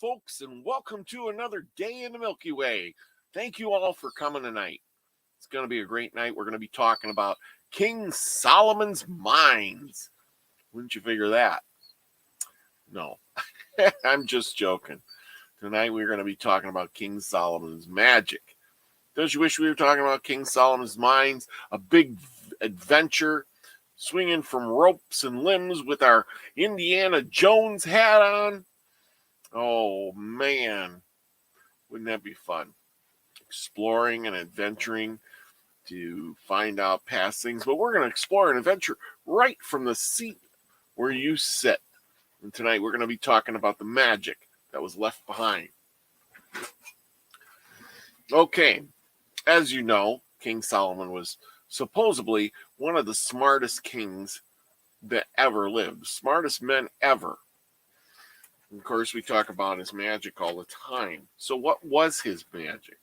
folks, and welcome to another day in the Milky Way. Thank you all for coming tonight. It's going to be a great night. We're going to be talking about King Solomon's mines. Wouldn't you figure that? No, I'm just joking. Tonight we're going to be talking about King Solomon's magic. Don't you wish we were talking about King Solomon's mines? A big adventure, swinging from ropes and limbs with our Indiana Jones hat on. Oh, man. Wouldn't that be fun? Exploring and adventuring to find out past things. But we're going to explore and adventure right from the seat where you sit. And tonight we're going to be talking about the magic that was left behind. Okay. As you know, King Solomon was supposedly one of the smartest kings that ever lived. Smartest men ever. Of course, we talk about his magic all the time. So what was his magic?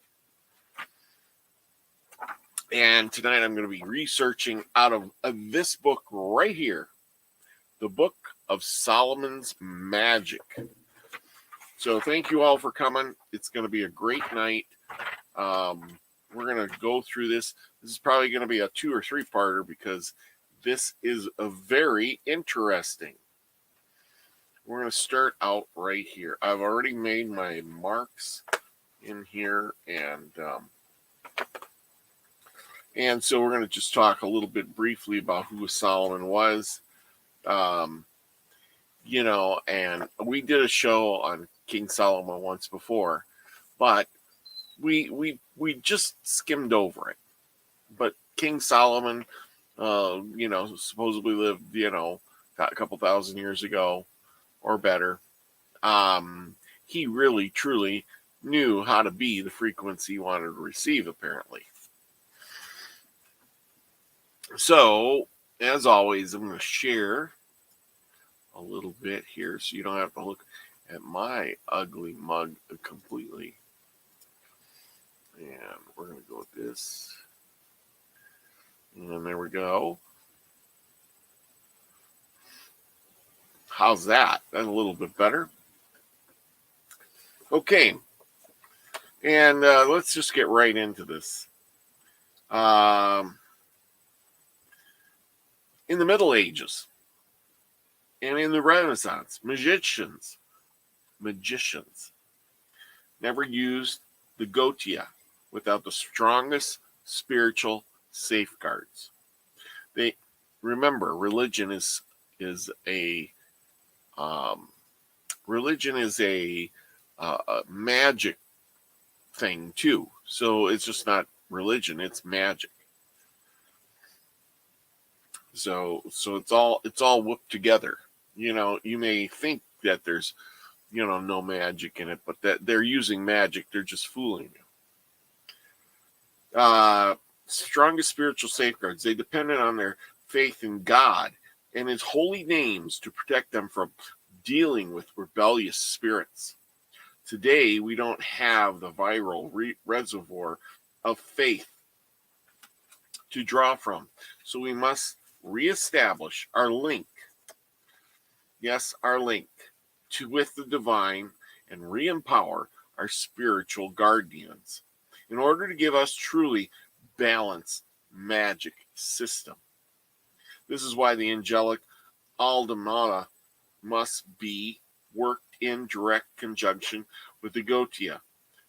And tonight I'm going to be researching out of this book right here, the Book of Solomon's Magic. So thank you all for coming. It's going to be a great night. We're going to go through this. This is probably going to be a 2 or 3-parter because this is a very interesting. We're going to start out right here. I've already made my marks in here, and so we're going to just talk a little bit briefly about who Solomon was. And we did a show on King Solomon once before, but we just skimmed over it. But King Solomon, supposedly lived, a couple thousand years ago or better. He really, truly knew how to be the frequency he wanted to receive, apparently. So, as always, I'm going to share a little bit here so you don't have to look at my ugly mug completely. And we're going to go with this. And there we go. How's that? That's a little bit better. Okay. And let's just get right into this. In the Middle Ages and in the Renaissance, magicians never used the Gotia without the strongest spiritual safeguards. Religion is a magic thing too. So it's just not religion, it's magic. So it's all whooped together. You may think that there's no magic in it, but that they're using magic, they're just fooling you. Strongest spiritual safeguards, they depended on their faith in God and his holy names to protect them from dealing with rebellious spirits. Today, we don't have the viral reservoir of faith to draw from, so we must reestablish our link. Yes, our link with the divine and re-empower our spiritual guardians in order to give us truly balanced magic system. This is why the angelic automata must be worked in direct conjunction with the Gotia.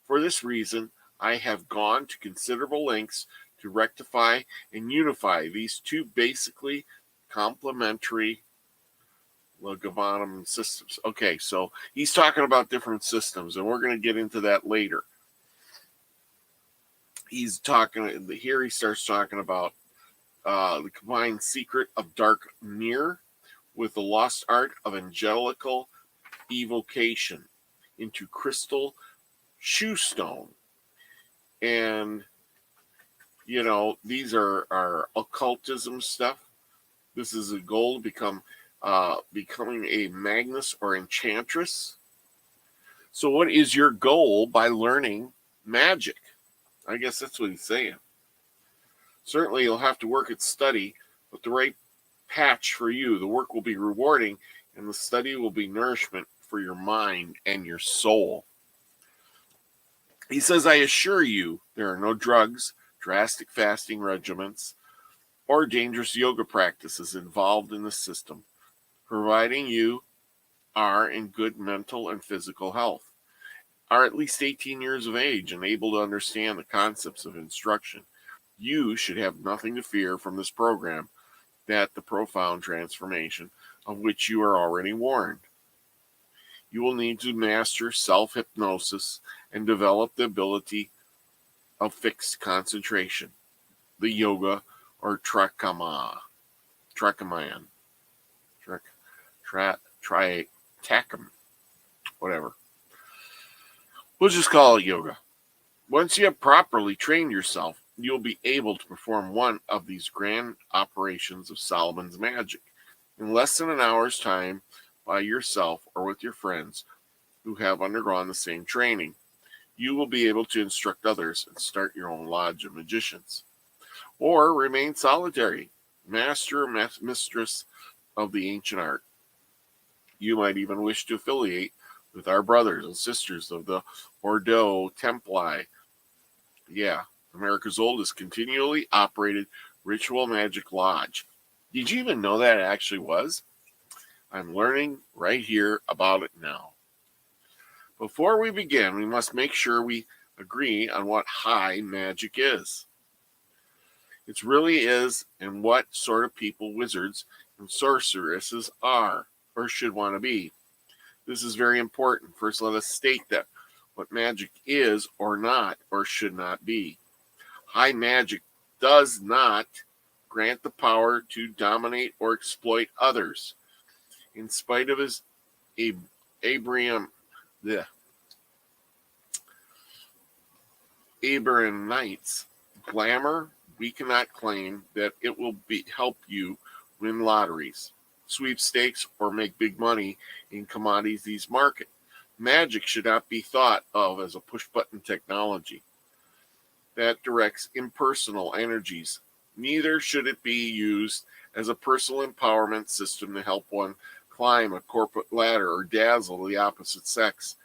For this reason, I have gone to considerable lengths to rectify and unify these two basically complementary logarithm systems. Okay, so he's talking about different systems, and we're going to get into that later. He starts talking about the combined secret of dark mirror with the lost art of angelical evocation into crystal shoestone. And, these are occultism stuff. This is a goal to becoming a magus or enchantress. So what is your goal by learning magic? I guess that's what he's saying. Certainly you'll have to work at study, but the right patch for you. The work will be rewarding, and the study will be nourishment for your mind and your soul. He says, I assure you, there are no drugs, drastic fasting regimens, or dangerous yoga practices involved in the system, providing you are in good mental and physical health, are at least 18 years of age and able to understand the concepts of instruction. You should have nothing to fear from this program, that the profound transformation of which you are already warned. You will need to master self-hypnosis and develop the ability of fixed concentration, the yoga or trakam, whatever. We'll just call it yoga. Once you have properly trained yourself, you'll be able to perform one of these grand operations of Solomon's magic in less than an hour's time by yourself or with your friends who have undergone the same training. You will be able to instruct others and start your own lodge of magicians. Or remain solitary, master or mistress of the ancient art. You might even wish to affiliate with our brothers and sisters of the Ordo Templi. Yeah, America's oldest continually operated ritual magic lodge. Did you even know that it actually was? I'm learning right here about it now. Before we begin, we must make sure we agree on what high magic is. It really is, and what sort of people wizards and sorceresses are or should want to be. This is very important. First, let us state that what magic is or not or should not be. High magic does not grant the power to dominate or exploit others. In spite of his Abrahamites glamour, we cannot claim that it will help you win lotteries, sweepstakes, or make big money in commodities market. Magic should not be thought of as a push-button technology that directs impersonal energies. Neither should it be used as a personal empowerment system to help one climb a corporate ladder or dazzle the opposite sex.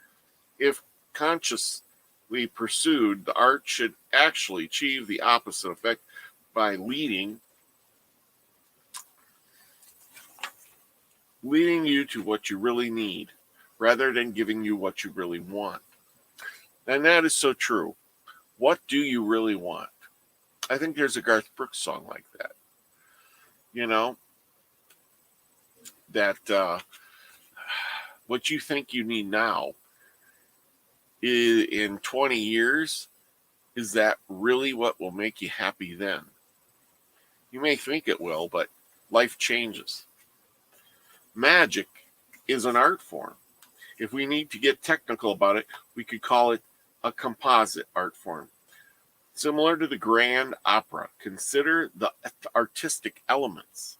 If consciously pursued, the art should actually achieve the opposite effect by leading you to what you really need, rather than giving you what you really want. And that is so true. What do you really want? I think there's a Garth Brooks song like that. You know, that what you think you need now in 20 years, is that really what will make you happy then? You may think it will, but life changes. Magic is an art form. If we need to get technical about it, we could call it a composite art form. Similar to the grand opera, consider the artistic elements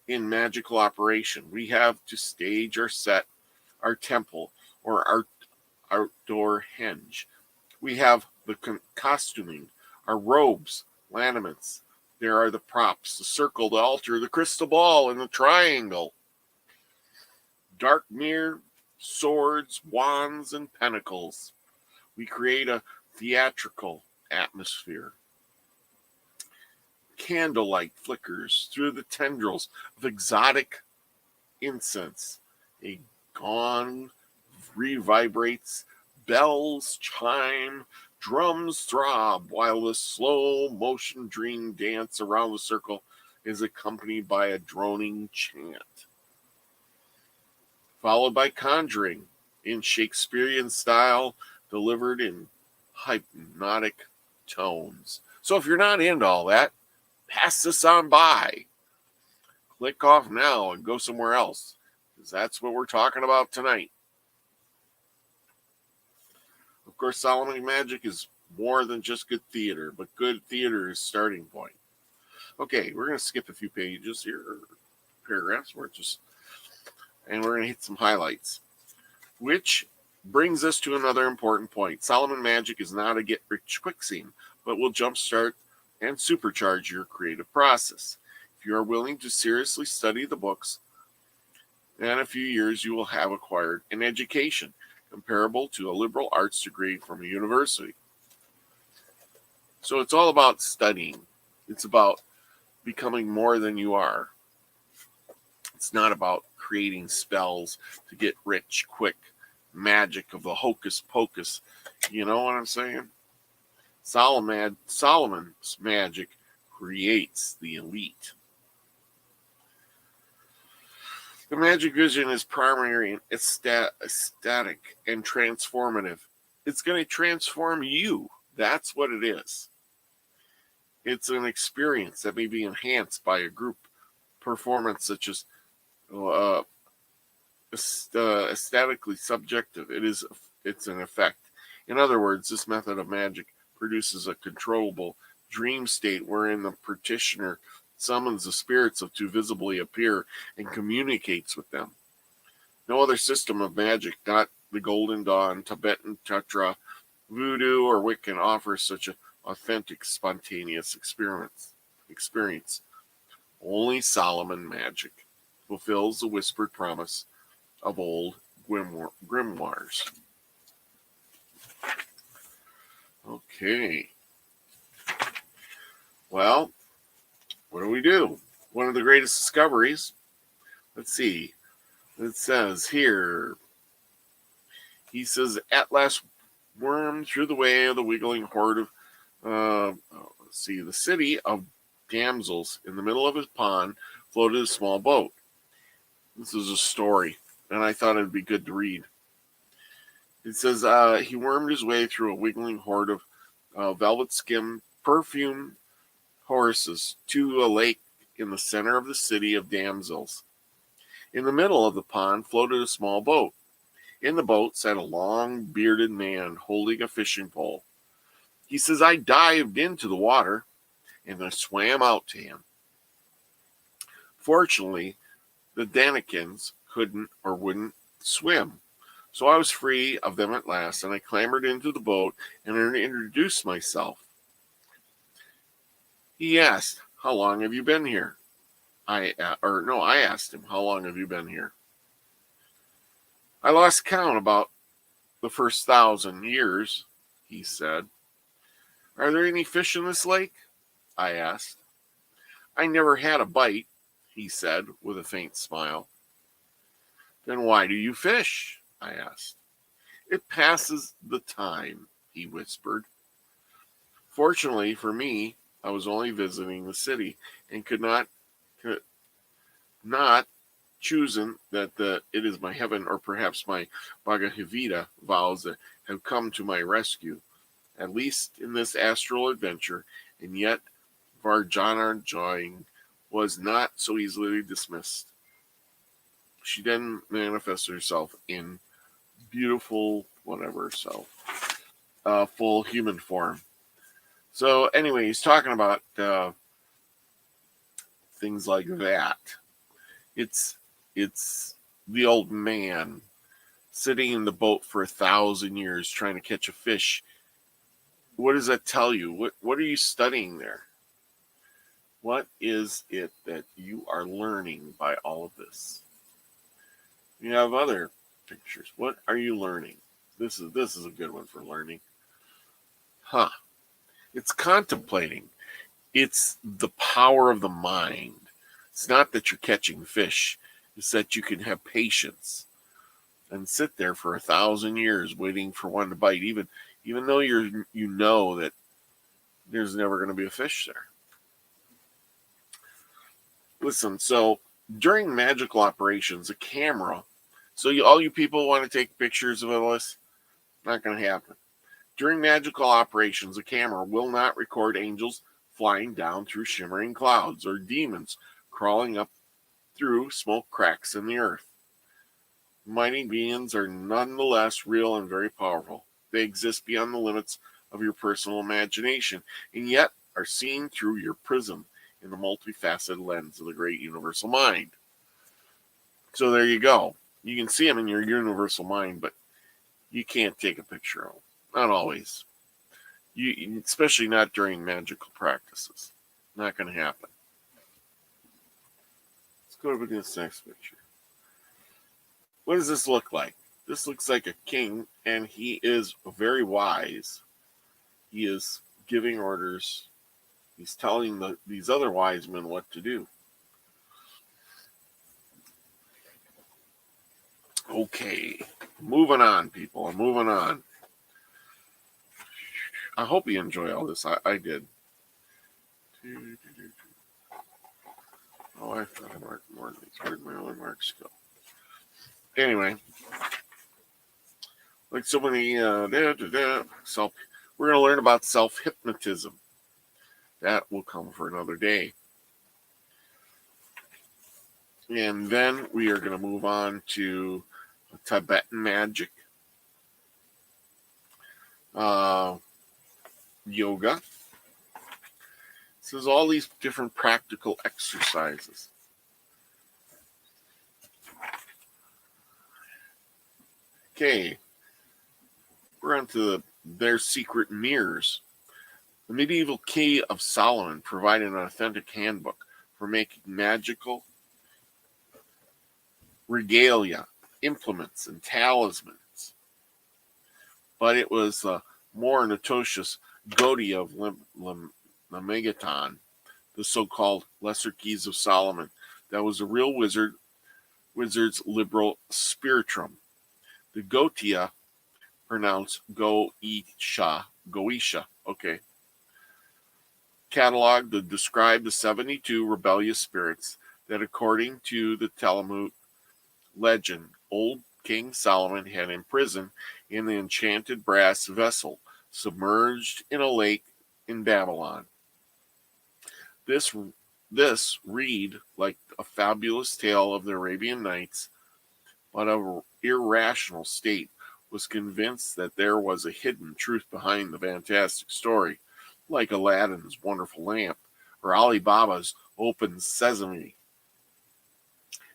in magical operation. We have to stage our set, our temple, or our outdoor henge. We have the costuming, our robes, laniments. There are the props, the circle, the altar, the crystal ball, and the triangle. Dark mirror, swords, wands, and pentacles. We create a theatrical atmosphere. Candlelight flickers through the tendrils of exotic incense. A gong revibrates, bells chime, drums throb, while the slow motion dream dance around the circle is accompanied by a droning chant, followed by conjuring in Shakespearean style, delivered in hypnotic tones. So if you're not into all that, pass this on by. Click off now and go somewhere else, because that's what we're talking about tonight. Of course, Solomon Magic is more than just good theater, but good theater is starting point. Okay, we're going to skip a few pages here, or paragraphs, and we're going to hit some highlights, which brings us to another important point. Solomon Magic is not a get-rich-quick scheme, but will jumpstart and supercharge your creative process. If you are willing to seriously study the books and in a few years you will have acquired an education comparable to a liberal arts degree from a university. So it's all about studying. It's about becoming more than you are. It's not about creating spells to get rich quick, magic of the hocus pocus. You know what I'm saying? Solomon's magic creates the elite. The magic vision is primary and ecstatic and transformative. It's going to transform you. That's what it is. It's an experience that may be enhanced by a group performance such as aesthetically subjective. It's an effect. In other words, this method of magic produces a controllable dream state wherein the practitioner summons the spirits to visibly appear and communicates with them. No other system of magic, not the Golden Dawn, Tibetan Tantra, Voodoo, or Wiccan, offers such an authentic, spontaneous experience. Only Solomon magic fulfills the whispered promise of old grimoires. Okay. Well, what do? One of the greatest discoveries. Let's see. It says here. He says, at last wormed through the way of the wiggling horde of, the city of damsels. In the middle of his pond floated a small boat. This is a story, and I thought it'd be good to read. It says, he wormed his way through a wiggling horde of velvet-skinned, perfumed horses to a lake in the center of the city of damsels. In the middle of the pond floated a small boat. In the boat sat a long, bearded man holding a fishing pole. He says, I dived into the water and I swam out to him. Fortunately, the Danikins couldn't or wouldn't swim, so I was free of them at last, and I clambered into the boat and introduced myself. He asked, how long have you been here? I asked him, how long have you been here? I lost count about the first 1,000 years, he said. Are there any fish in this lake? I asked. I never had a bite, he said with a faint smile. Then why do you fish? I asked. It passes the time, he whispered. Fortunately for me, I was only visiting the city and could not choosing that it is my heaven or perhaps my Bhagavad Gita vows that have come to my rescue, at least in this astral adventure, and yet Varjana joying was not so easily dismissed. She then manifests herself in beautiful full human form. So anyway, he's talking about things like that. It's the old man sitting in the boat for 1,000 years trying to catch a fish. What does that tell you? What are you studying there? What is it that you are learning by all of this? You have other pictures. What are you learning? This is a good one for learning. It's contemplating. It's the power of the mind. It's not that you're catching fish. It's that you can have patience and sit there for 1,000 years waiting for one to bite, even though you know that there's never going to be a fish there. Listen, so during magical operations, a camera, all you people want to take pictures of this, not going to happen. During magical operations, a camera will not record angels flying down through shimmering clouds or demons crawling up through smoke cracks in the earth. Mighty beings are nonetheless real and very powerful. They exist beyond the limits of your personal imagination, and yet are seen through your prism in the multifaceted lens of the great universal mind. So there you go. You can see them in your universal mind, but you can't take a picture of them. Not always. Especially not during magical practices. Not going to happen. Let's go over to this next picture. what does this look like? This looks like a king, and he is very wise. He is giving orders. He's telling these other wise men what to do. Okay, moving on, people. I'm moving on. I hope you enjoy all this. I did. Oh, I thought I marked more of these. Where'd my other marks go? Anyway, like so many, we're going to learn about self-hypnotism. That will come for another day. And then we are going to move on to Tibetan magic, yoga. This is all these different practical exercises. Okay, we're on to their secret mirrors. The medieval Key of Solomon provided an authentic handbook for making magical regalia, implements, and talismans. But it was the more notorious Gaudiya of Megaton, the so-called Lesser Keys of Solomon, that was a real wizard's liberal spiritum. The Gaudiya, pronounced Goisha, okay, cataloged to describe the 72 rebellious spirits that, according to the Talmud legend, old King Solomon had imprisoned in the enchanted brass vessel submerged in a lake in Babylon. This read like a fabulous tale of the Arabian Nights, but an irrational state was convinced that there was a hidden truth behind the fantastic story, like Aladdin's wonderful lamp or Ali Baba's open sesame.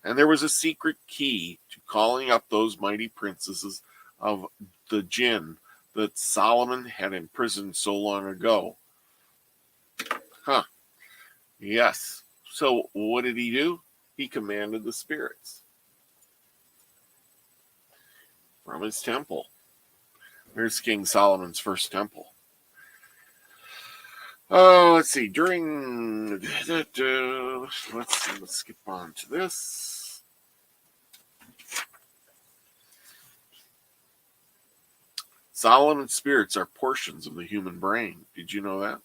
And there was a secret key to calling up those mighty princesses of the jinn that Solomon had imprisoned so long ago. Yes. So what did he do? He commanded the spirits from his temple. There's King Solomon's first temple. Oh, let's see. Let's skip on to this. Solomon's spirits are portions of the human brain. Did you know that?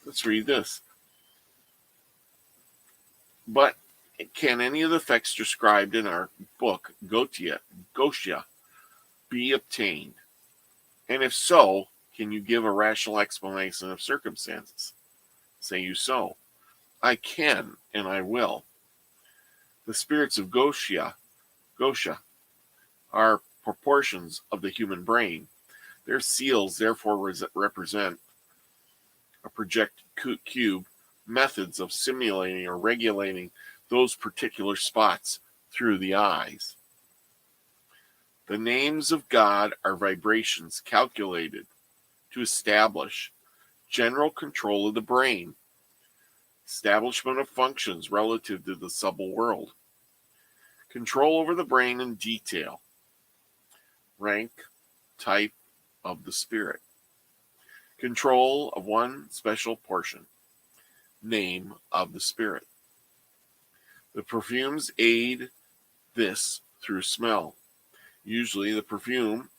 Let's read this. But can any of the effects described in our book, Gaudiya, be obtained? And if so, can you give a rational explanation of circumstances? Say you so. I can, and I will. The spirits of Gosha are proportions of the human brain. Their seals therefore represent a projected cube, methods of simulating or regulating those particular spots through the eyes. The names of God are vibrations calculated to establish general control of the brain, establishment of functions relative to the subtle world, control over the brain in detail, rank, type of the spirit, control of one special portion, name of the spirit. The perfumes aid this through smell. Usually the perfume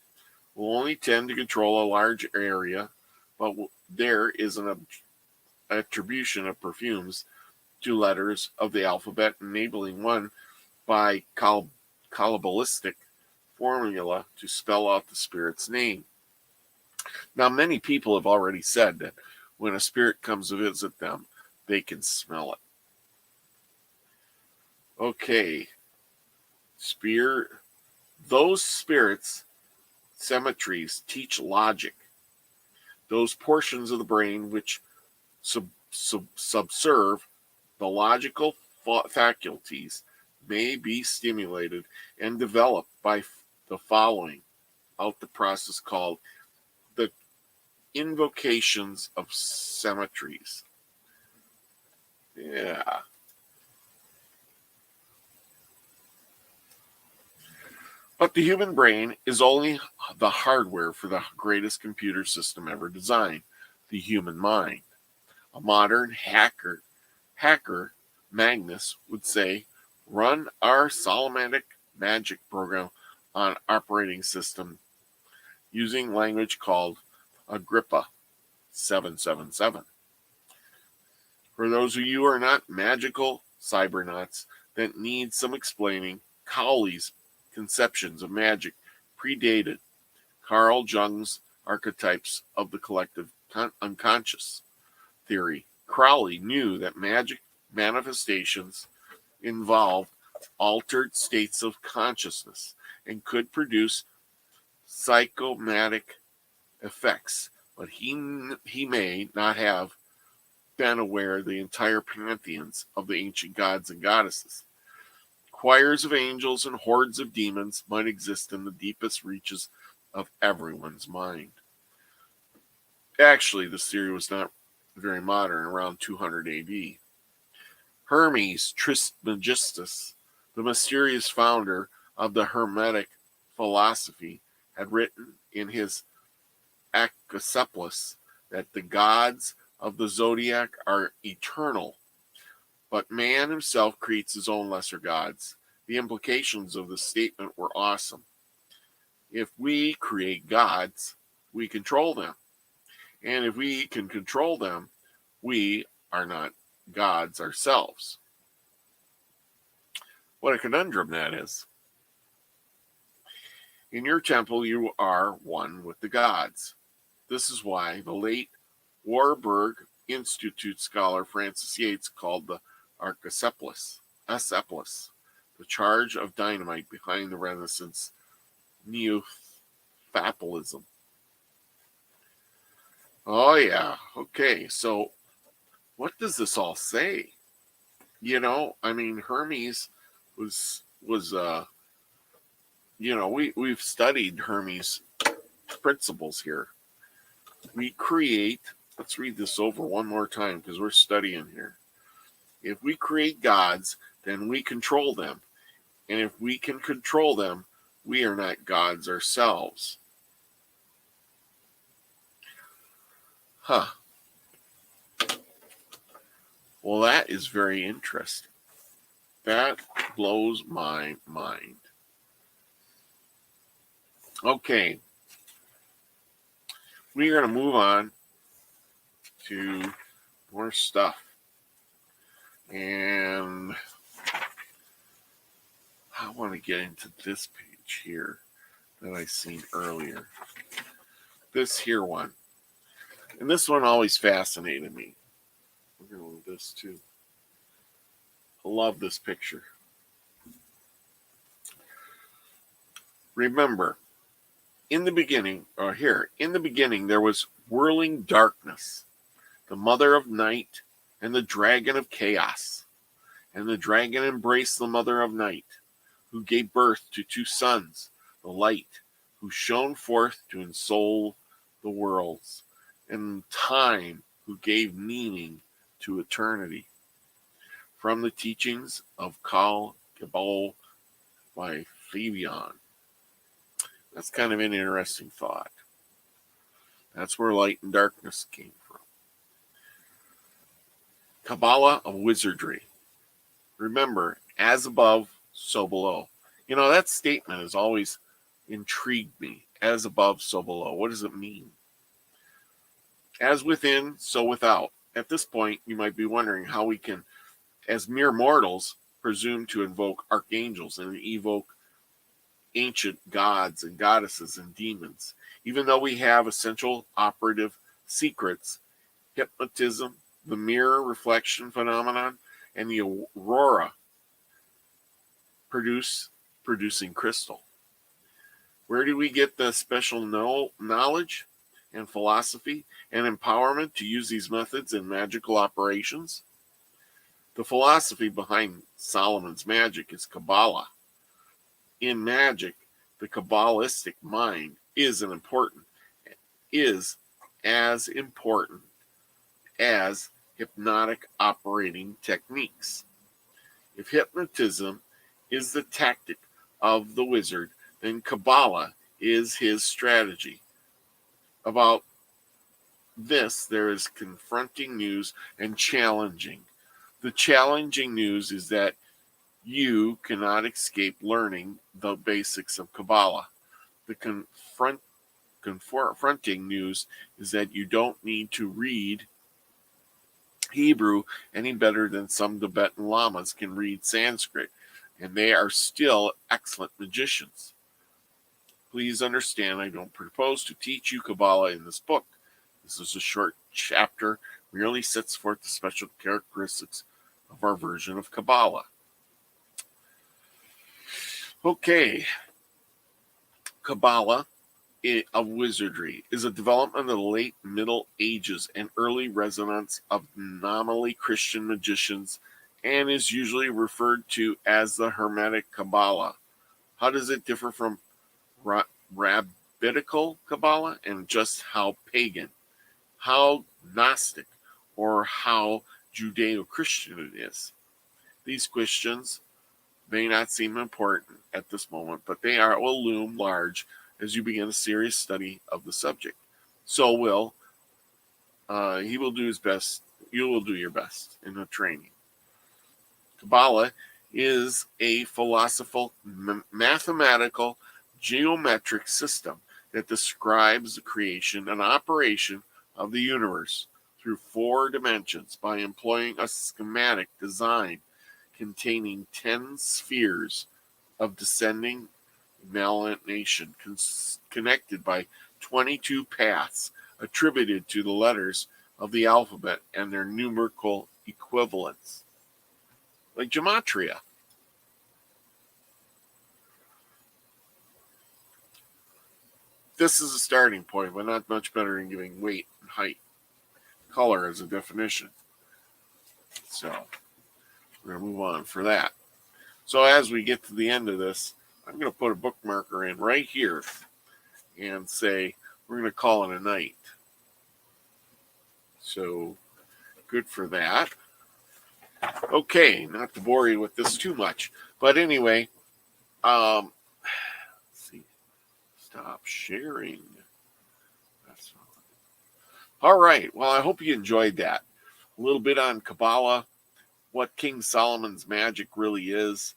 will only tend to control a large area, but there is an attribution of perfumes to letters of the alphabet, enabling one by Kabbalistic formula to spell out the spirit's name. Now, many people have already said that when a spirit comes to visit them, they can smell it. Okay. Those spirits, cemeteries, teach logic. Those portions of the brain which subserve the logical faculties may be stimulated and developed by the following out the process called the invocations of cemeteries. Yeah. But the human brain is only the hardware for the greatest computer system ever designed, the human mind. A modern hacker, Magnus, would say, run our Solomonic Magick program on operating system using language called Agrippa 777. For those of you who are not magical cybernauts that need some explaining, Cowley's conceptions of magic predated Carl Jung's archetypes of the collective unconscious theory. Crowley knew that magic manifestations involved altered states of consciousness and could produce psychomatic effects, but he may not have been aware of the entire pantheons of the ancient gods and goddesses. Choirs of angels and hordes of demons might exist in the deepest reaches of everyone's mind. Actually, this theory was not very modern, around 200 AD. Hermes Trismegistus, the mysterious founder of the Hermetic philosophy, had written in his Acaseplis that the gods of the zodiac are eternal, but man himself creates his own lesser gods. The implications of the statement were awesome. If we create gods, we control them. And if we can control them, we are not gods ourselves. What a conundrum that is. In your temple, you are one with the gods. This is why the late Warburg Institute scholar Francis Yates called the Archeseplis, the charge of dynamite behind the Renaissance neo-fatalism. Oh yeah, okay, so what does this all say? You know, I mean, Hermes was we've studied Hermes' principles here. We create, let's read this over one more time because we're studying here. If we create gods, then we control them. And if we can control them, we are not gods ourselves. Huh. Well, that is very interesting. That blows my mind. Okay. We are going to move on to more stuff. And I want to get into this page here that I seen earlier. This here one. And this one always fascinated me. We're going to do this too. I love this picture. Remember, in the beginning, there was whirling darkness, the mother of night, and the dragon of chaos. And the dragon embraced the mother of night, who gave birth to two sons, the light, who shone forth to ensoul the worlds, and time, who gave meaning to eternity. From the teachings of Kal Gabal by Fabian. That's kind of an interesting thought. That's where light and darkness came from. Kabbalah of wizardry. Remember, as above, so below. You know, that statement has always intrigued me. As above, so below. What does it mean? As within, so without. At this point, you might be wondering how we can, as mere mortals, presume to invoke archangels and evoke ancient gods and goddesses and demons, even though we have essential operative secrets, hypnotism, the mirror reflection phenomenon, and the aurora producing crystal. Where do we get the special knowledge and philosophy and empowerment to use these methods in magical operations? The philosophy behind Solomon's magic is Kabbalah. In magic, the Kabbalistic mind is as important as hypnotic operating techniques. If hypnotism is the tactic of the wizard, then Kabbalah is his strategy. About this, there is confronting news and challenging. The challenging news is that you cannot escape learning the basics of Kabbalah. The confronting news is that you don't need to read Hebrew any better than some Tibetan lamas can read Sanskrit, and they are still excellent magicians. Please understand, I don't propose to teach you Kabbalah in this book. This is a short chapter, merely sets forth the special characteristics of our version of Kabbalah. Okay, Kabbalah of wizardry is a development of the late Middle Ages and early resonance of nominally Christian magicians, and is usually referred to as the Hermetic Kabbalah. How does it differ from rabbinical Kabbalah, and just how pagan, how Gnostic, or how Judeo-Christian it is? These questions may not seem important at this moment, but they will loom large as you begin a serious study of the subject. So he will do his best. You will do your best in the training. Kabbalah is a philosophical, mathematical, geometric system that describes the creation and operation of the universe through 4 dimensions by employing a schematic design containing 10 spheres of descending melanination connected by 22 paths attributed to the letters of the alphabet and their numerical equivalents, like gematria. This is a starting point, but not much better than giving weight and height. Color as a definition. So we're going to move on for that. So as we get to the end of this, I'm going to put a bookmarker in right here and say we're going to call it a night. So good for that. Okay, not to bore you with this too much, but anyway, let's see. Stop sharing. That's all right. Well, I hope you enjoyed that. A little bit on Kabbalah, what King Solomon's magic really is.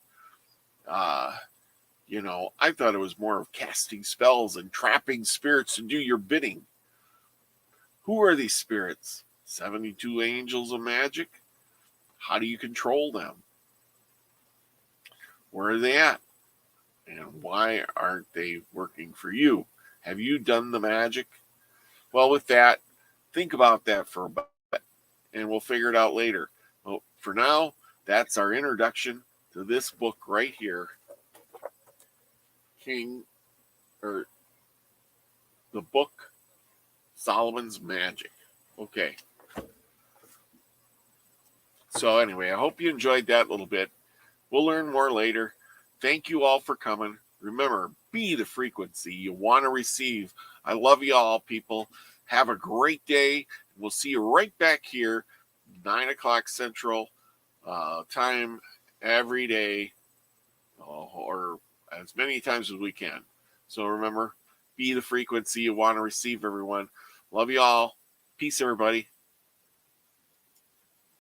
I thought it was more of casting spells and trapping spirits to do your bidding. Who are these spirits? 72 angels of magic? How do you control them? Where are they at? And why aren't they working for you? Have you done the magic? Well, with that, think about that for a bit, and we'll figure it out later. Well, for now, that's our introduction to this book right here. The book Solomon's Magic. Okay. So anyway, I hope you enjoyed that little bit. We'll learn more later. Thank you all for coming. Remember, be the frequency you want to receive. I love you all, people. Have a great day. We'll see you right back here, 9 o'clock Central time every day, or as many times as we can. So remember, be the frequency you want to receive, everyone. Love you all. Peace, everybody.